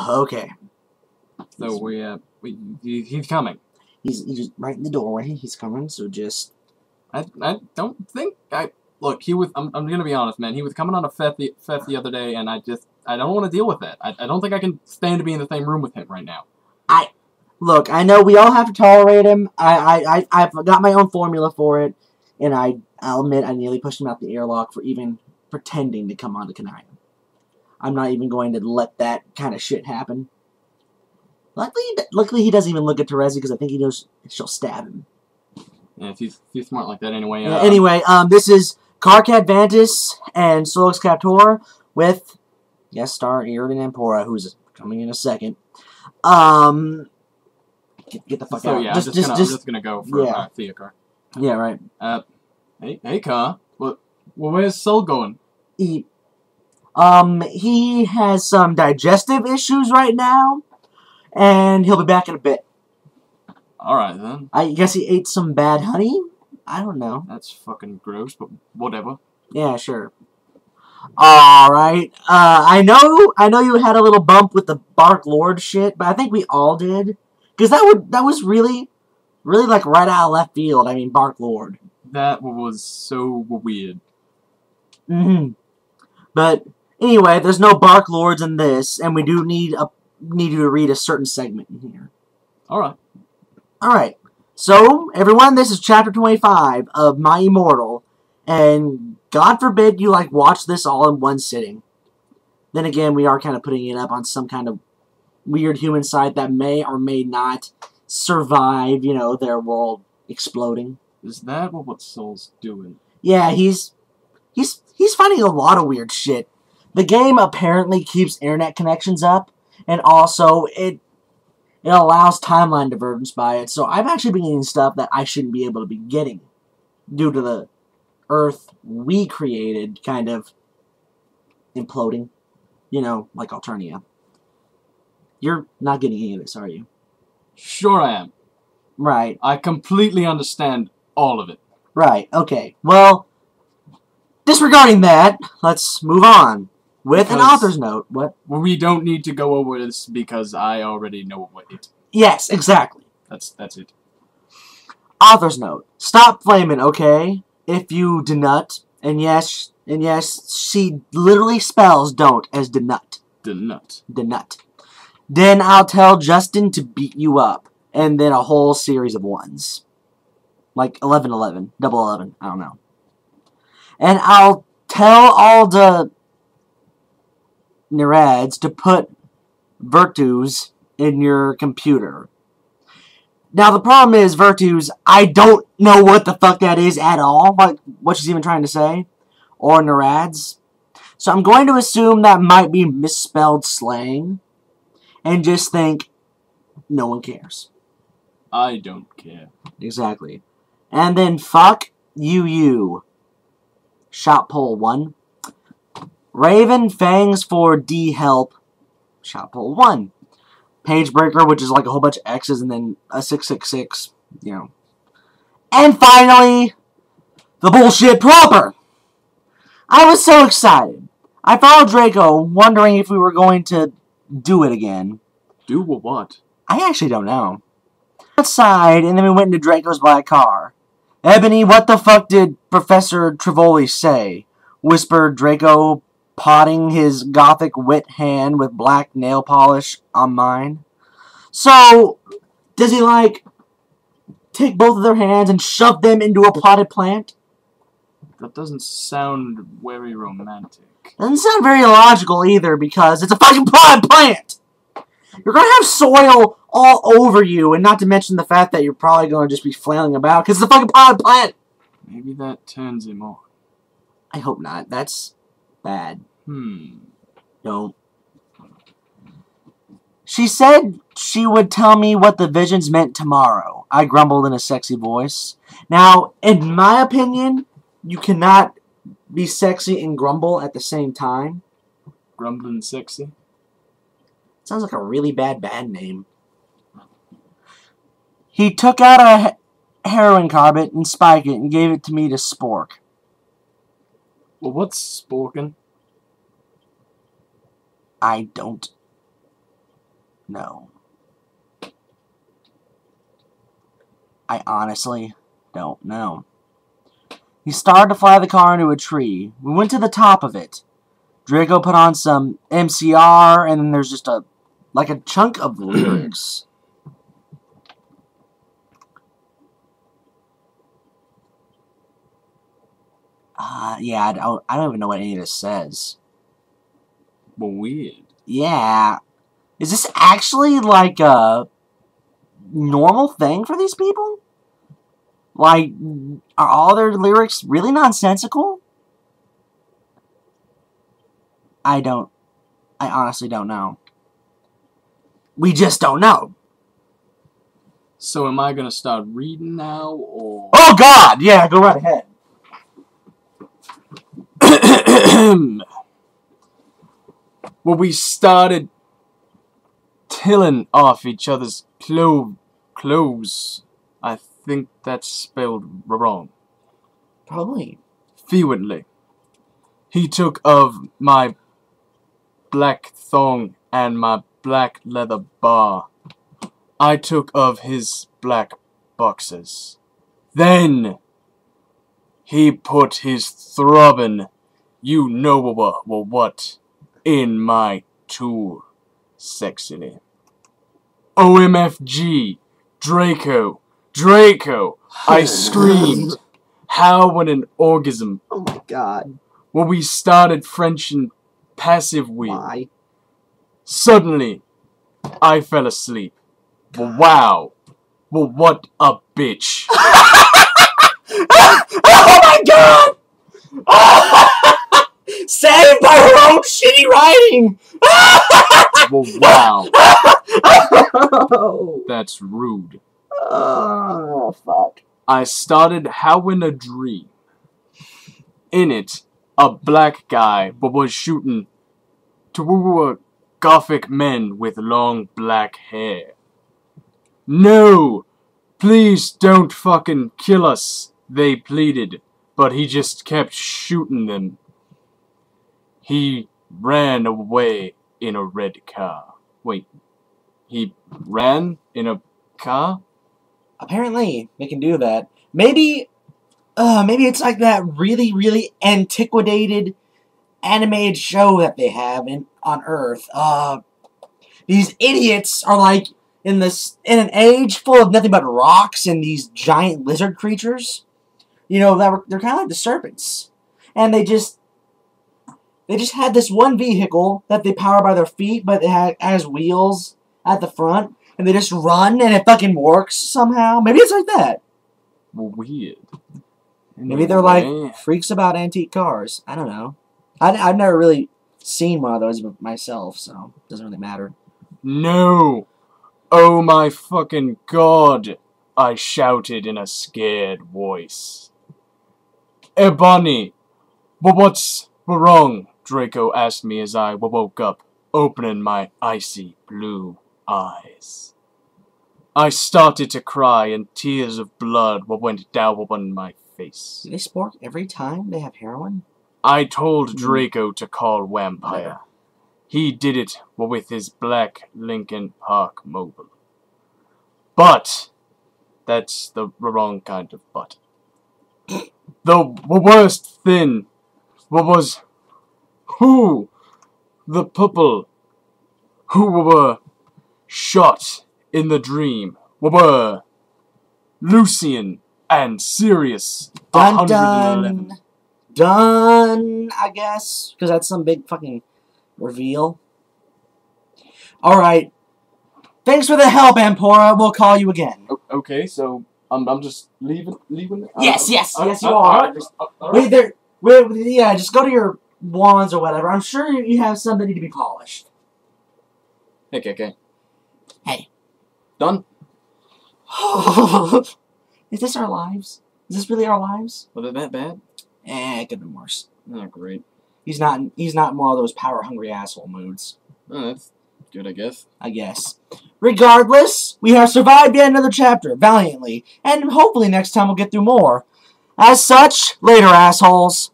Okay. So he's coming. He's just right in the doorway. He's coming. So just. I don't think look. I'm gonna be honest, man. He was coming on a fifth the other day, and I don't want to deal with that. I don't think I can stand to be in the same room with him right now. Look. I know we all have to tolerate him. I've got my own formula for it, and I'll admit I nearly pushed him out the airlock for even pretending to come on to Kanaya. I'm not even going to let that kind of shit happen. Luckily, he doesn't even look at Terezi because I think he knows she'll stab him. Yeah, he's smart like that anyway. Anyway, this is Karkat Vantis and Sollux Captor with guest star Iridan Ampora, who's coming in a second. Get the fuck out. Yeah, I'm just gonna go for Thea Car. Yeah, right. Hey, Car. Well, where's Sol going? He has some digestive issues right now, and he'll be back in a bit. Alright, then. I guess he ate some bad honey? I don't know. That's fucking gross, but whatever. Yeah, sure. Alright. I know you had a little bump with the Bark Lord shit, but I think we all did. Because that was really, really like right out of left field. I mean, Bark Lord. That was so weird. But anyway, there's no Bark Lords in this, and we do need you to read a certain segment in here. Alright. Alright, so, everyone, this is Chapter 25 of My Immortal, and God forbid you, watch this all in one sitting. Then again, we are kind of putting it up on some kind of weird human site that may or may not survive, their world exploding. Is that what Sol's doing? Yeah, he's finding a lot of weird shit. The game apparently keeps internet connections up, and also, it allows timeline divergence by it, so I've actually been getting stuff that I shouldn't be able to be getting due to the Earth we created kind of imploding. Like Alternia. You're not getting any of this, are you? Sure I am. Right. I completely understand all of it. Right, okay. Well, disregarding that, let's move on. With an author's note. What? Well, we don't need to go over this because I already know what it. Yes, exactly. That's it. Author's note. Stop flaming, okay? If you do not. And yes, she literally spells don't as denut. Denut. Denut. Then I'll tell Justin to beat you up. And then a whole series of ones. Like 1111. Double 11. I don't know. And I'll tell all the Nerads to put Virtus in your computer. Now, the problem is, Virtus, I don't know what the fuck that is at all. What she's even trying to say. Or Nerads. So I'm going to assume that might be misspelled slang. And just think, no one cares. I don't care. Exactly. And then, fuck you. Shot poll 1. Raven Fangs for D.E.P.B. Shot poll 1. Page Breaker, which is like a whole bunch of X's and then a 666, And finally, the bullshit proper. I was so excited. I followed Draco, wondering if we were going to do it again. Do what? I actually don't know. Outside, and then we went into Draco's black car. Ebony, what the fuck did Professor Trivoli say? Whispered Draco, potting his gothic wit hand with black nail polish on mine. So, does he, take both of their hands and shove them into a potted plant? That doesn't sound very romantic. Doesn't sound very logical either, because it's a fucking potted plant! You're gonna have soil all over you, and not to mention the fact that you're probably gonna just be flailing about, because it's a fucking potted plant! Maybe that turns him on. I hope not. That's bad. Don't. She said she would tell me what the visions meant tomorrow. I grumbled in a sexy voice. Now, in my opinion, you cannot be sexy and grumble at the same time. Grumbling sexy? Sounds like a really bad band name. He took out a heroin carbide and spiked it and gave it to me to spork. Well, what's sporking? I don't No. I honestly don't know. He started to fly the car into a tree. We went to the top of it. Draco put on some MCR, and then there's just a chunk of lyrics. Yeah, I don't even know what any of this says. But weird. Yeah. Is this actually like a normal thing for these people? Like, are all their lyrics really nonsensical? I honestly don't know. We just don't know. So am I gonna start reading now, or... Oh God! Yeah, go right ahead. Well, we started tilling off each other's clothes. I think that's spelled wrong. Probably. Fluently. He took of my black thong and my black leather bar. I took of his black boxes. Then he put his throbbing, you know what, in my tool sexily. OMFG, Draco, I screamed. How when an orgasm. Oh my God. Well, we started Frenching passively. Why? Suddenly, I fell asleep. Well, wow. Well, what a bitch. Oh my God! Saved by her own shitty writing! Well, wow. Oh. That's rude. Oh, fuck. I started howling a dream. In it, a black guy was shooting toward gothic men with long black hair. No! Please don't fucking kill us, they pleaded, but he just kept shooting them. He ran away in a red car. Wait, he ran in a car? Apparently, they can do that. Maybe it's like that really, really antiquated animated show that they have on Earth. These idiots are like in an age full of nothing but rocks and these giant lizard creatures. You know, they're kind of like the serpents, and they just had this one vehicle that they power by their feet, but it has wheels at the front, and they just run, and it fucking works somehow. Maybe it's like that. Weird. Maybe they're like freaks about antique cars. I don't know. I've never really seen one of those myself, so it doesn't really matter. No! Oh my fucking God! I shouted in a scared voice. Bonnie, but what's wrong? Draco asked me as I woke up, opening my icy blue eyes. I started to cry, and tears of blood went down my face. Do they spork every time they have heroin? I told Draco to call Vampire. Never. He did it with his black Lincoln Park Mobile. But that's the wrong kind of butt. The worst thing was the people who were shot in the dream were Lucian and Sirius. Dun 111. dun dun. I guess because that's some big fucking reveal. All right. Thanks for the help, Ampora. We'll call you again. Okay, so I'm just leaving. Yes, you are. Just go to your wands or whatever. I'm sure you have some that need to be polished. Okay. Hey. Done? Is this our lives? Is this really our lives? Was it that bad? It could have been worse. Oh, great. He's not in one of those power-hungry asshole moods. Oh, that's good, I guess. Regardless, we have survived yet another chapter valiantly, and hopefully next time we'll get through more. As such, later, assholes.